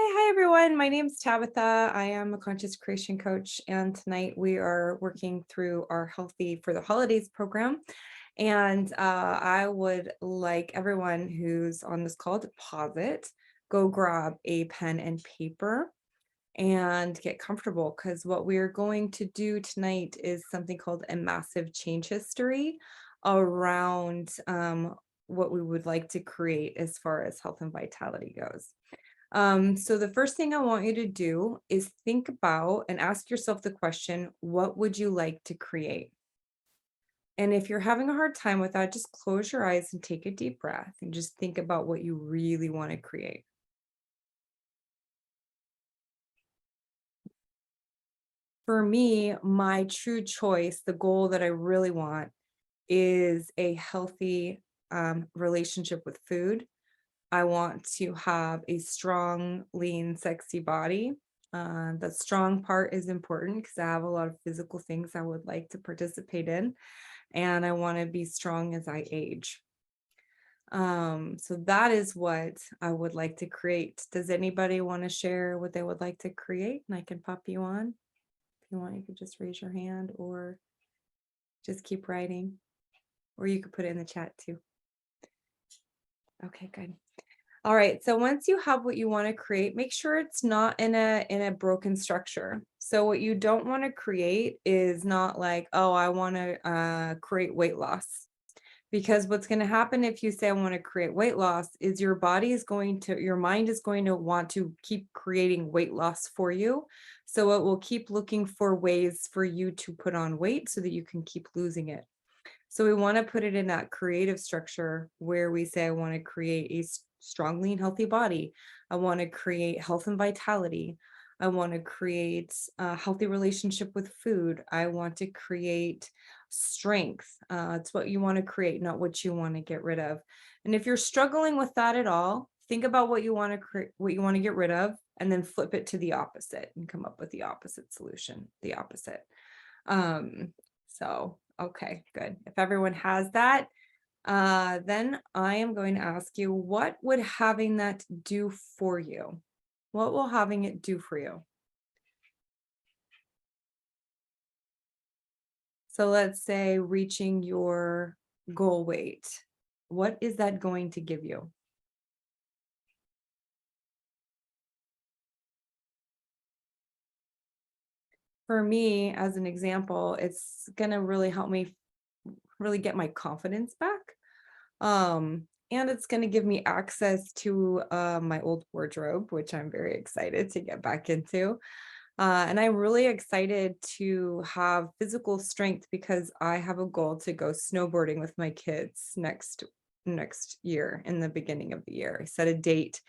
Hi everyone. My name is Tabitha. I am a conscious creation coach, and tonight we are working through our Healthy for the Holidays program. And I would like everyone who's on this call to pause it, go grab a pen and paper, and get comfortable, because what we're going to do tonight is something called a massive change history around what we would like to create as far as health and vitality goes. So the first thing I want you to do is think about and ask yourself the question, what would you like to create? And if you're having a hard time with that, just close your eyes and take a deep breath and just think about what you really want to create. For me, my true choice, the goal that I really want is a healthy relationship with food. I want to have a strong, lean, sexy body. The strong part is important because I have a lot of physical things I would like to participate in, and I want to be strong as I age. So that is what I would like to create. Does anybody want to share what they would like to create? And I can pop you on. If you want, you could just raise your hand or just keep writing, or you could put it in the chat too. Okay, good. All right, so once you have what you want to create, make sure it's not in a broken structure. So what you don't want to create is not like, oh, I want to create weight loss. Because what's going to happen if you say I want to create weight loss is your mind is going to want to keep creating weight loss for you. So it will keep looking for ways for you to put on weight so that you can keep losing it. So we want to put it in that creative structure where we say, I want to create a strong, lean, healthy body. I want to create health and vitality. I want to create a healthy relationship with food. I want to create strength. It's what you want to create, not what you want to get rid of. And if you're struggling with that at all, think about what you want to create, what you want to get rid of, and then flip it to the opposite and come up with the opposite solution, the opposite. Okay, good. If everyone has that, then I am going to ask you, what would having that do for you? What will having it do for you? So let's say reaching your goal weight. What is that going to give you? For me, as an example, it's going to really help me really get my confidence back. And it's going to give me access to my old wardrobe, which I'm very excited to get back into. And I'm really excited to have physical strength because I have a goal to go snowboarding with my kids next year in the beginning of the year. I set a date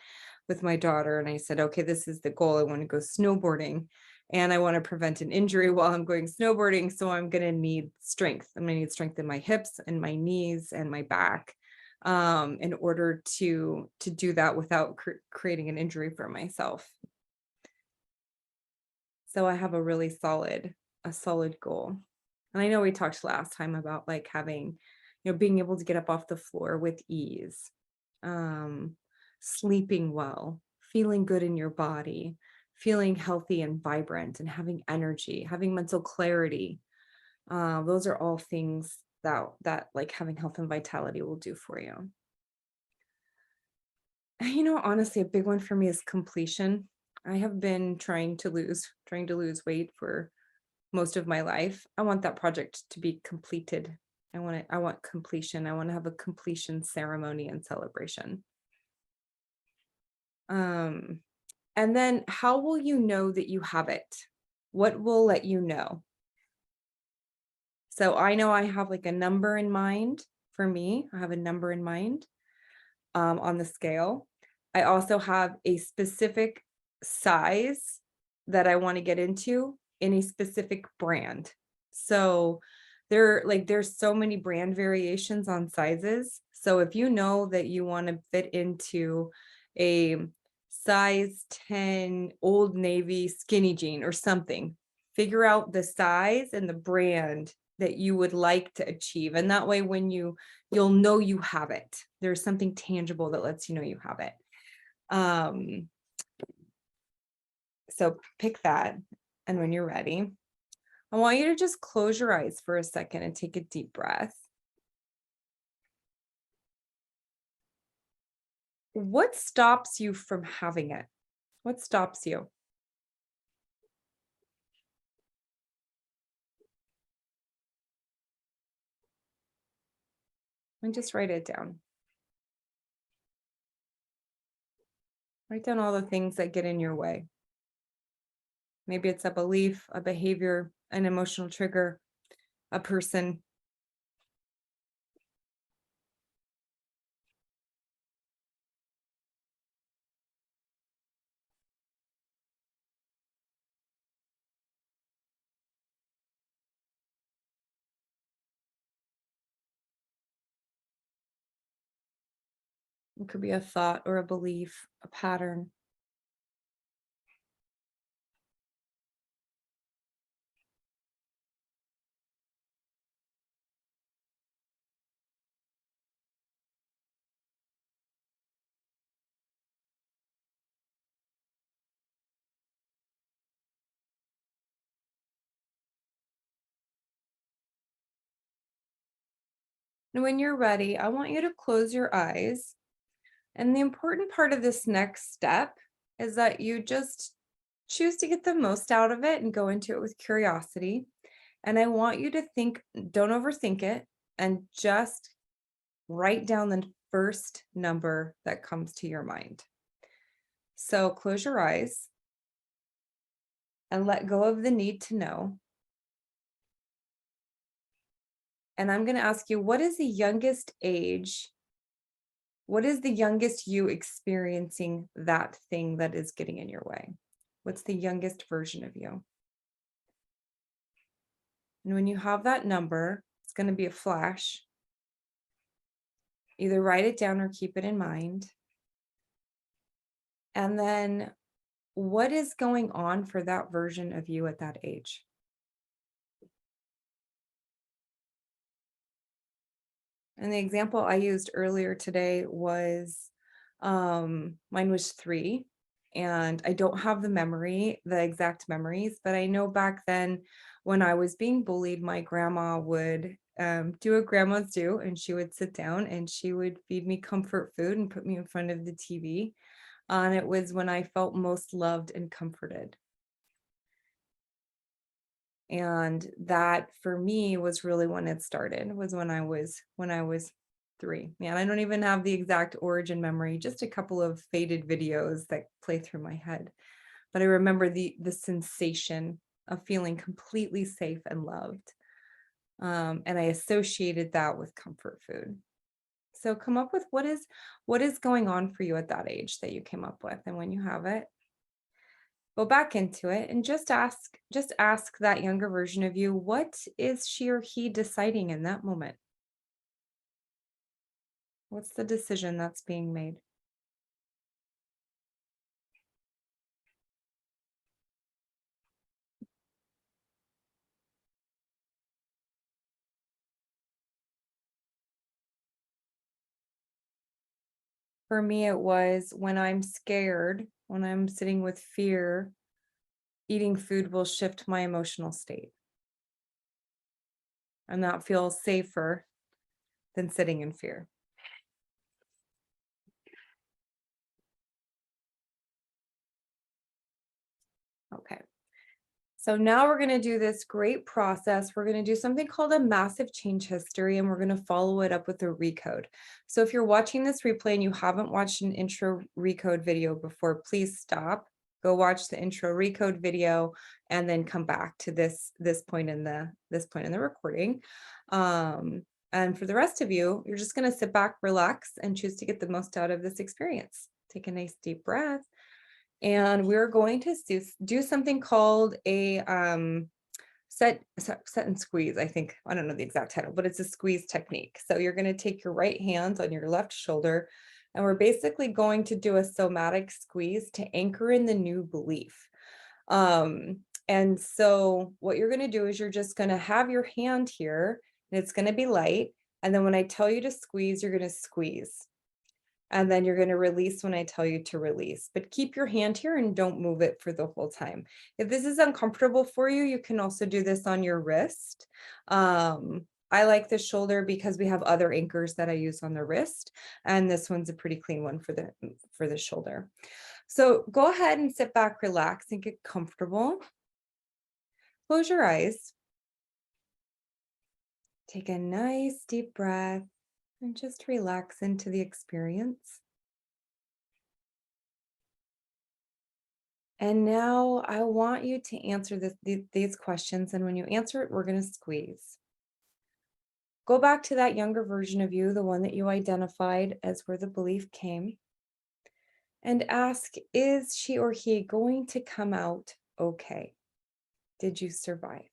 with my daughter and I said, okay, this is the goal. I want to go snowboarding and I want to prevent an injury while I'm going snowboarding. So I'm going to need strength. I'm going to need strength in my hips and my knees and my back in order to do that without creating an injury for myself. So I have a solid goal. And I know we talked last time about like having, being able to get up off the floor with ease, sleeping well, feeling good in your body, feeling healthy and vibrant and having energy, having mental clarity. Those are all things that like having health and vitality will do for you. Honestly, a big one for me is completion. I have been trying to lose weight for most of my life. I want that project to be completed. I want completion. I want to have a completion ceremony and celebration. And then how will you know that you have it? What will let you know? So I know I have like a number in mind for me. I have a number in mind on the scale. I also have a specific size that I want to get into in a specific brand. So there's so many brand variations on sizes. So if you know that you want to fit into a size 10 Old Navy skinny jean or something, figure out the size and the brand that you would like to achieve. And that way, when you'll know you have it. There's something tangible that lets you know you have it. So pick that. And when you're ready, I want you to just close your eyes for a second and take a deep breath. What stops you from having it? What stops you? And just write it down. Write down all the things that get in your way. Maybe it's a belief, a behavior, an emotional trigger, a person. It could be a thought or a belief, a pattern. And when you're ready, I want you to close your eyes. And the important part of this next step is that you just choose to get the most out of it and go into it with curiosity. And I want you to think, don't overthink it, and just write down the first number that comes to your mind. So close your eyes and let go of the need to know. And I'm going to ask you, what is the youngest age? What is the youngest you experiencing that thing that is getting in your way? What's the youngest version of you? And when you have that number, it's going to be a flash. Either write it down or keep it in mind. And then what is going on for that version of you at that age? And the example I used earlier today was mine was 3, and I don't have the exact memories, but I know back then when I was being bullied, my grandma would do what grandmas do, and she would sit down and she would feed me comfort food and put me in front of the TV. And it was when I felt most loved and comforted. And that for me was really when it started, was when I was 3. Man, I don't even have the exact origin memory, just a couple of faded videos that play through my head. But I remember the sensation of feeling completely safe and loved. And I associated that with comfort food. So come up with what is going on for you at that age that you came up with. And when you have it, go back into it and just ask that younger version of you, what is she or he deciding in that moment? What's the decision that's being made? For me, it was when I'm scared, when I'm sitting with fear, eating food will shift my emotional state. And that feels safer than sitting in fear. Okay. So now we're going to do this great process. We're going to do something called a massive change history, and we're going to follow it up with a recode. So if you're watching this replay and you haven't watched an intro recode video before, please stop, go watch the intro recode video, and then come back to this point in the recording. And for the rest of you, you're just going to sit back, relax, and choose to get the most out of this experience. Take a nice deep breath. And we're going to do something called a set and squeeze. I don't know the exact title, but it's a squeeze technique. So you're going to take your right hand on your left shoulder, and we're basically going to do a somatic squeeze to anchor in the new belief. And so what you're going to do is you're just going to have your hand here, and it's going to be light. And then when I tell you to squeeze, you're going to squeeze. And then you're going to release when I tell you to release. But keep your hand here and don't move it for the whole time. If this is uncomfortable for you, you can also do this on your wrist. I like the shoulder because we have other anchors that I use on the wrist, and this one's a pretty clean one for the shoulder. So go ahead and sit back, relax, and get comfortable. Close your eyes. Take a nice deep breath and just relax into the experience. And now I want you to answer these questions. And when you answer it, we're going to squeeze. Go back to that younger version of you, the one that you identified as where the belief came, and ask, is she or he going to come out okay? Did you survive?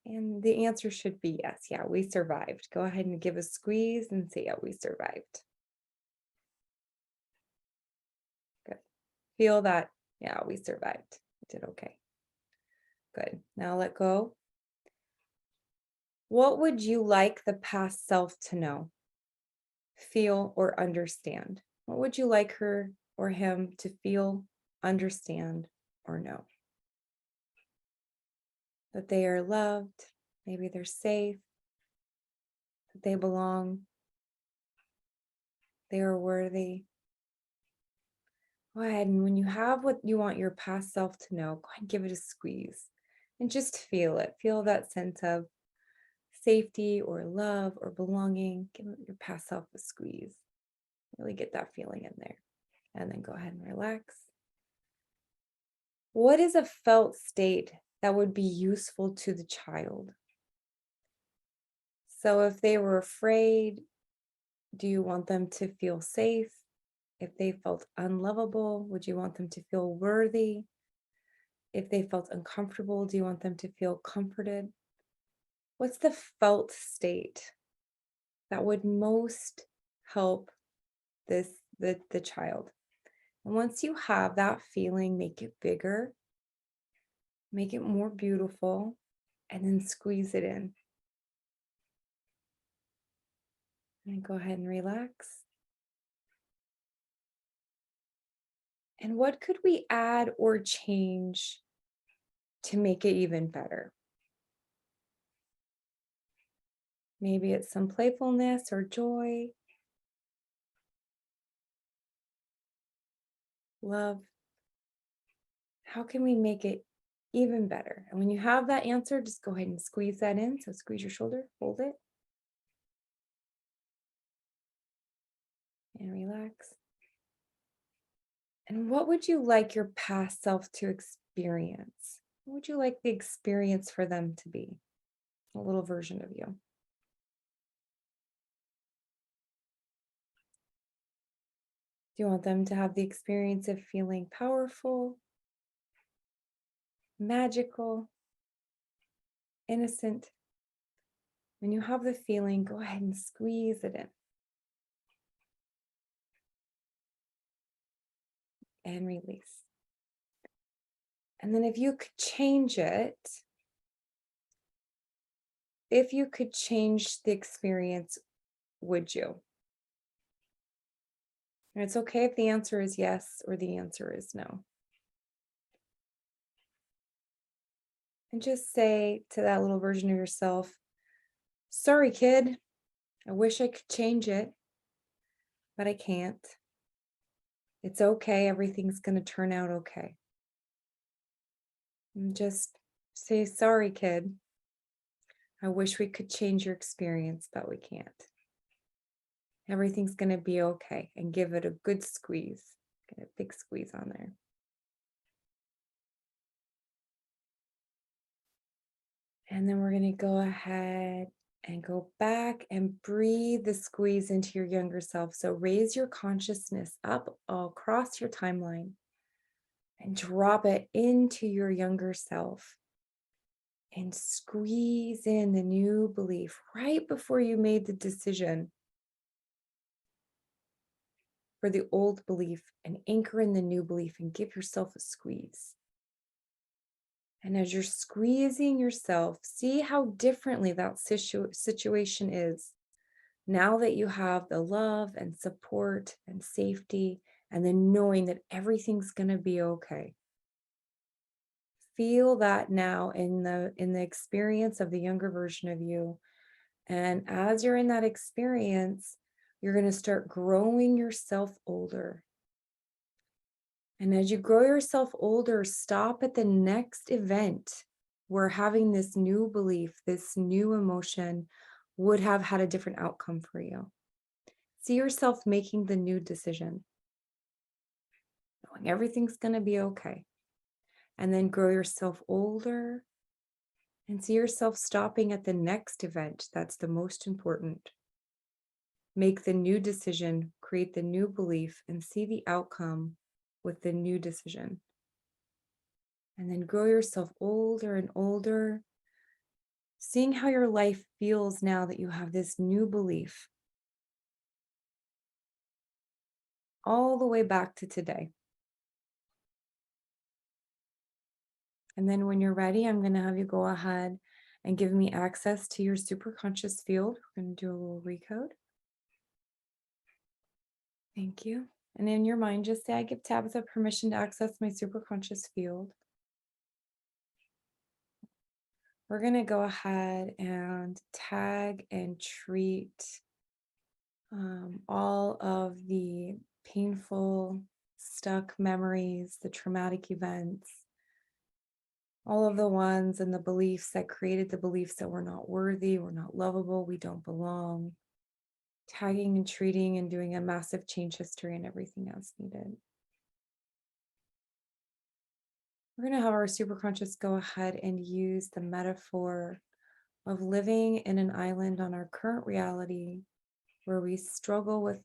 And the answer should be yes. Yeah, we survived. Go ahead and give a squeeze and say, yeah, we survived. Good. Feel that, yeah, we survived. We did okay. Good. Now let go. What would you like the past self to know, feel, or understand? What would you like her or him to feel, understand, or know? That they are loved, maybe they're safe, that they belong, they are worthy. Go ahead, and when you have what you want your past self to know, go ahead and give it a squeeze and just feel it. Feel that sense of safety or love or belonging. Give your past self a squeeze. Really get that feeling in there. And then go ahead and relax. What is a felt state that would be useful to the child? So if they were afraid, do you want them to feel safe? If they felt unlovable, would you want them to feel worthy? If they felt uncomfortable, do you want them to feel comforted? What's the felt state that would most help the child? And once you have that feeling, make it bigger, make it more beautiful, and then squeeze it in. And go ahead and relax. And what could we add or change to make it even better? Maybe it's some playfulness or joy, love. How can we make it even better? And when you have that answer, just go ahead and squeeze that in. So squeeze your shoulder, hold it, and relax. And what would you like your past self to experience? What would you like the experience for them to be? A little version of you. Do you want them to have the experience of feeling powerful, magical, innocent? When you have the feeling, go ahead and squeeze it in. And release. And then if you could change it, if you could change the experience, would you? And it's okay if the answer is yes or the answer is no. And just say to that little version of yourself, sorry, kid, I wish I could change it, but I can't. It's okay. Everything's going to turn out okay. And just say, sorry, kid. I wish we could change your experience, but we can't. Everything's going to be okay. And give it a good squeeze. Get a big squeeze on there. And then we're going to go ahead and go back and breathe the squeeze into your younger self. So raise your consciousness up across your timeline and drop it into your younger self and squeeze in the new belief right before you made the decision for the old belief, and anchor in the new belief and give yourself a squeeze. And as you're squeezing yourself, see how differently that situation is Now that you have the love and support and safety, and then knowing that everything's going to be okay. Feel that now in the experience of the younger version of you. And as you're in that experience, you're going to start growing yourself older. And as you grow yourself older, stop at the next event where having this new belief, this new emotion would have had a different outcome for you. See yourself making the new decision, knowing everything's going to be okay. And then grow yourself older and see yourself stopping at the next event. That's the most important. Make the new decision, create the new belief, and see the outcome with the new decision. And then grow yourself older and older, seeing how your life feels now that you have this new belief, all the way back to today. And then when you're ready, I'm going to have you go ahead and give me access to your superconscious field. We're going to do a little recode. Thank you. And in your mind, just say, I give Tabitha permission to access my superconscious field. We're going to go ahead and tag and treat all of the painful, stuck memories, the traumatic events, all of the ones and the beliefs that created the beliefs that we're not worthy, we're not lovable, we don't belong. Tagging and treating and doing a massive change history and everything else needed. We're going to have our superconscious go ahead and use the metaphor of living in an island on our current reality where we struggle with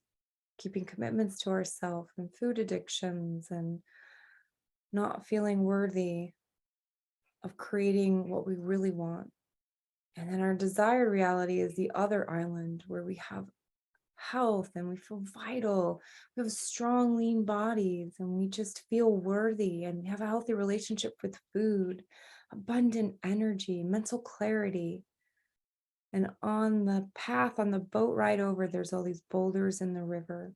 keeping commitments to ourselves and food addictions and not feeling worthy of creating what we really want. And then our desired reality is the other island where we have health and we feel vital. We have strong, lean bodies and we just feel worthy and have a healthy relationship with food, abundant energy, mental clarity. And on the path, on the boat ride over, there's all these boulders in the river.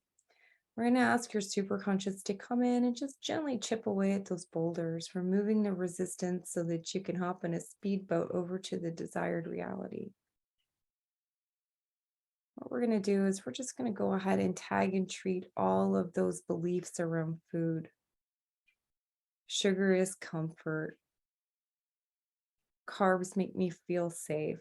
We're going to ask your superconscious to come in and just gently chip away at those boulders, removing the resistance so that you can hop in a speedboat over to the desired reality. What we're going to do is we're just going to go ahead and tag and treat all of those beliefs around food. Sugar is comfort. Carbs make me feel safe.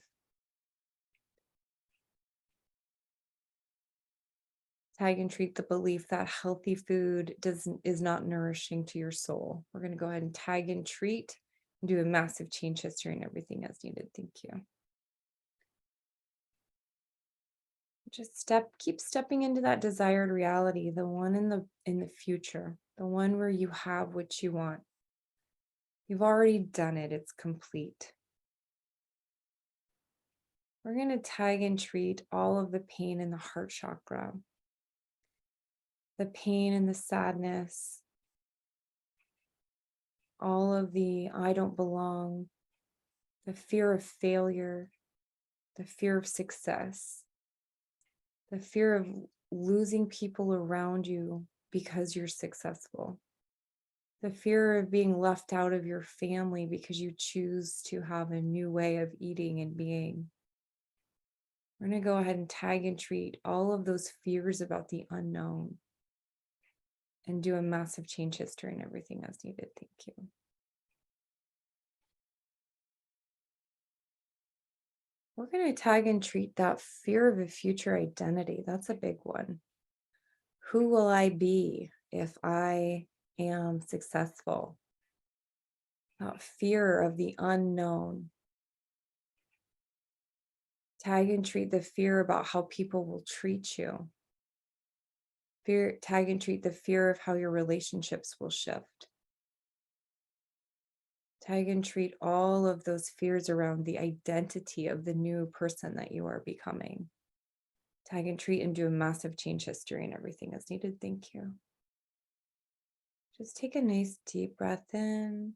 Tag and treat the belief that healthy food is not nourishing to your soul. We're going to go ahead and tag and treat and do a massive change history and everything as needed. Thank you. Just keep stepping into that desired reality, the one in the future, the one where you have what you want. You've already done it. It's complete. We're going to tag and treat all of the pain in the heart chakra, the pain and the sadness, all of the I don't belong, the fear of failure, the fear of success, the fear of losing people around you because you're successful, the fear of being left out of your family because you choose to have a new way of eating and being. We're going to go ahead and tag and treat all of those fears about the unknown and do a massive change history and everything as needed. Thank you. We're going to tag and treat that fear of a future identity. That's a big one. Who will I be if I am successful? That fear of the unknown. Tag and treat the fear about how people will treat you. Tag and treat the fear of how your relationships will shift. Tag and treat all of those fears around the identity of the new person that you are becoming. Tag and treat and do a massive change history and everything as needed. Thank you. Just take a nice deep breath in.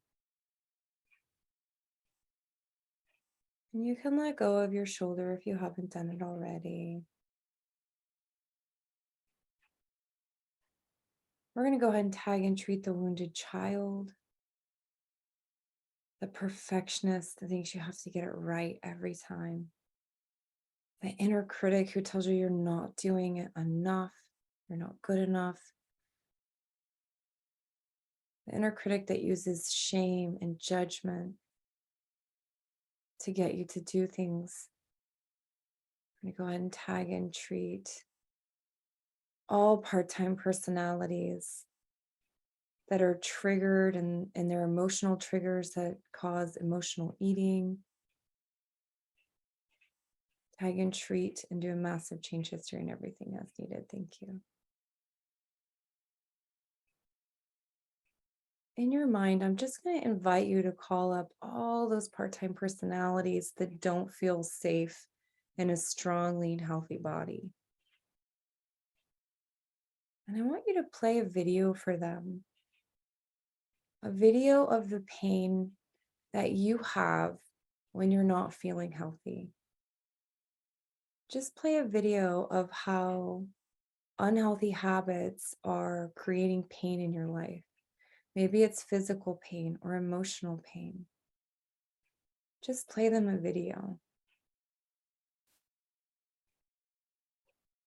And you can let go of your shoulder if you haven't done it already. We're going to go ahead and tag and treat the wounded child, the perfectionist that thinks you have to get it right every time, the inner critic who tells you you're not doing it enough, you're not good enough, the inner critic that uses shame and judgment to get you to do things. I'm going to go ahead and tag and treat all part-time personalities that are triggered and their emotional triggers that cause emotional eating. Tag and treat and do a massive change history and everything as needed. Thank you. In your mind, I'm just going to invite you to call up all those part-time personalities that don't feel safe in a strong, lean, healthy body. And I want you to play a video for them. A video of the pain that you have when you're not feeling healthy. Just play a video of how unhealthy habits are creating pain in your life. Maybe it's physical pain or emotional pain. Just play them a video.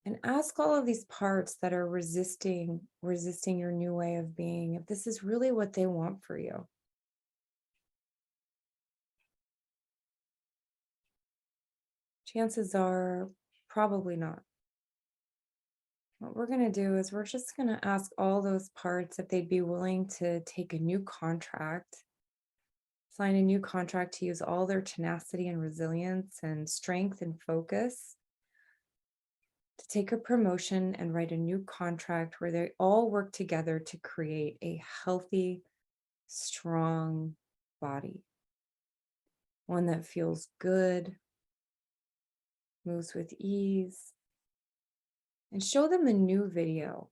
And ask all of these parts that are resisting your new way of being, if this is really what they want for you. Chances are probably not. What we're going to do is we're just going to ask all those parts if they'd be willing to take a new contract, sign a new contract to use all their tenacity and resilience and strength and focus to take a promotion and write a new contract where they all work together to create a healthy, strong body. One that feels good, moves with ease, and show them a new video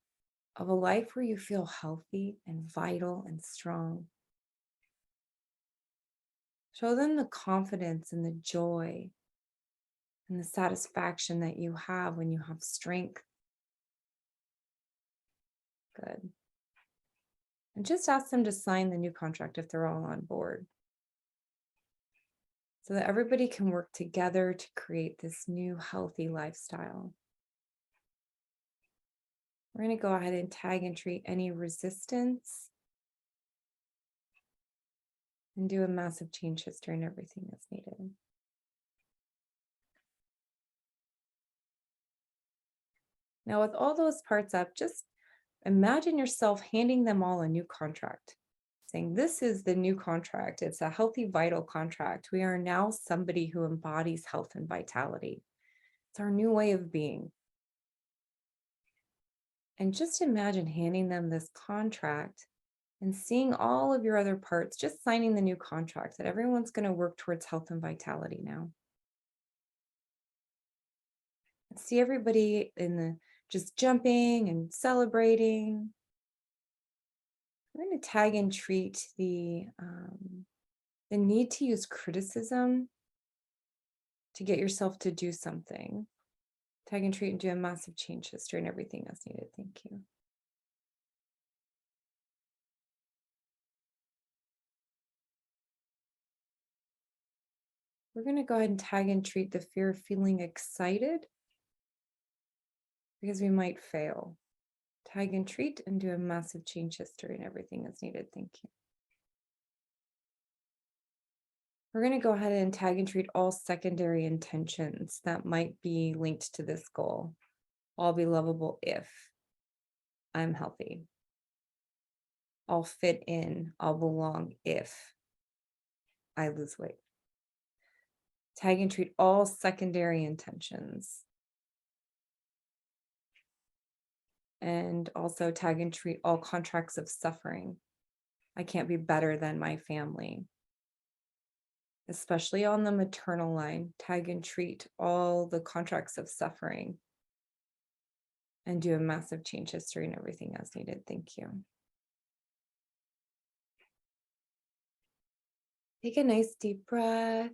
of a life where you feel healthy and vital and strong. Show them the confidence and the joy and the satisfaction that you have when you have strength. Good. And just ask them to sign the new contract if they're all on board, so that everybody can work together to create this new healthy lifestyle. We're going to go ahead and tag and treat any resistance and do a massive change history and everything that's needed. Now, with all those parts up, just imagine yourself handing them all a new contract, saying, this is the new contract. It's a healthy, vital contract. We are now somebody who embodies health and vitality. It's our new way of being. And just imagine handing them this contract and seeing all of your other parts, just signing the new contract that everyone's going to work towards health and vitality now. See everybody just jumping and celebrating. We're going to tag and treat the need to use criticism to get yourself to do something. Tag and treat and do a massive change history and everything that's needed. Thank you. We're going to go ahead and tag and treat the fear of feeling excited because we might fail. Tag and treat and do a massive change history and everything that's needed. Thank you. We're going to go ahead and tag and treat all secondary intentions that might be linked to this goal. I'll be lovable if I'm healthy. I'll fit in, I'll belong if I lose weight. Tag and treat all secondary intentions. And also tag and treat all contracts of suffering. I can't be better than my family. Especially on the maternal line, tag and treat all the contracts of suffering and do a massive change history and everything as needed. Thank you. Take a nice deep breath.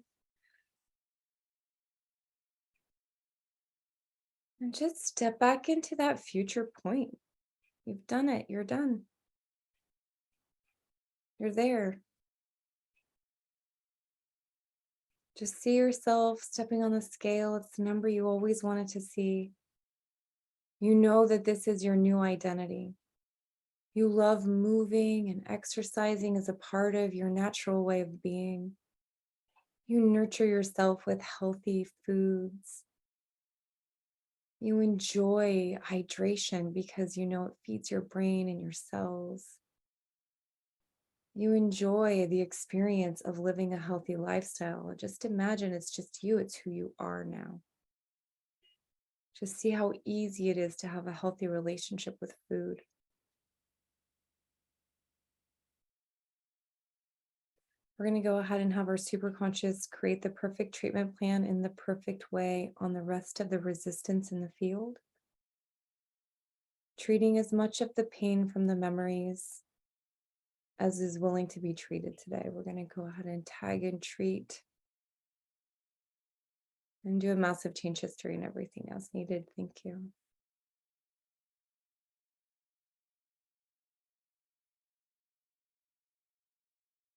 And just step back into that future point. You've done it. You're done. You're there. Just see yourself stepping on the scale. It's the number you always wanted to see. You know that this is your new identity. You love moving and exercising as a part of your natural way of being. You nurture yourself with healthy foods. You enjoy hydration because you know it feeds your brain and your cells. You enjoy the experience of living a healthy lifestyle. Just imagine it's just you, it's who you are now. Just see how easy it is to have a healthy relationship with food. We're going to go ahead and have our superconscious create the perfect treatment plan in the perfect way on the rest of the resistance in the field, treating as much of the pain from the memories as is willing to be treated today. We're going to go ahead and tag and treat and do a massive change history and everything as needed. Thank you.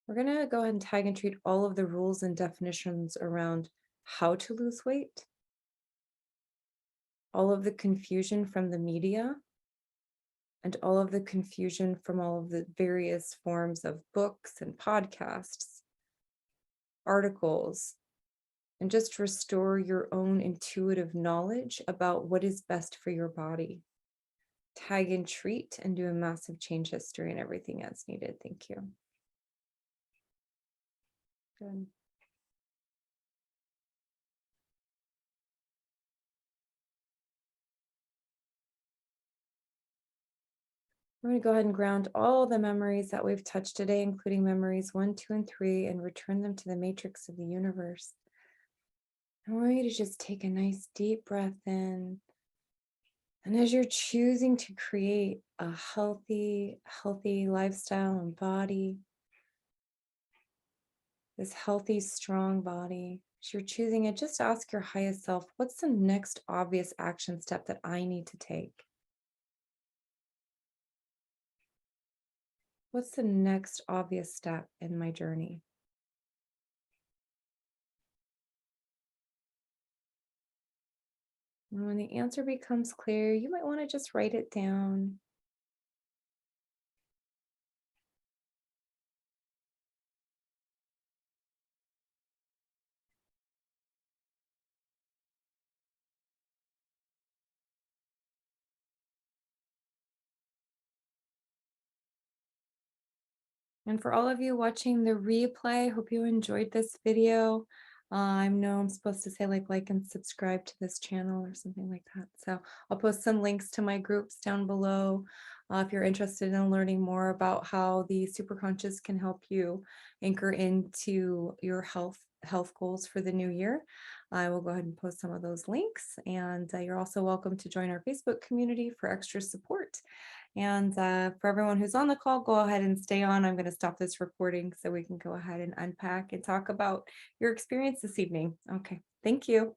We're going to go ahead and tag and treat all of the rules and definitions around how to lose weight, all of the confusion from the media, and all of the confusion from all of the various forms of books and podcasts, articles, and just restore your own intuitive knowledge about what is best for your body. Tag and treat and do a massive change history and everything as needed. Thank you. Good. We're going to go ahead and ground all the memories that we've touched today, including memories 1, 2, and 3, and return them to the matrix of the universe. I want you to just take a nice deep breath in. And as you're choosing to create a healthy lifestyle and body, this healthy, strong body, as you're choosing it, just ask your highest self, what's the next obvious action step that I need to take? What's the next obvious step in my journey? And when the answer becomes clear, you might want to just write it down. And for all of you watching the replay, hope you enjoyed this video. I know I'm supposed to say like and subscribe to this channel or something like that. So I'll post some links to my groups down below if you're interested in learning more about how the superconscious can help you anchor into your health goals for the new year. I will go ahead and post some of those links, and you're also welcome to join our Facebook community for extra support. And for everyone who's on the call, go ahead and stay on. I'm going to stop this recording so we can go ahead and unpack and talk about your experience this evening. Okay, thank you.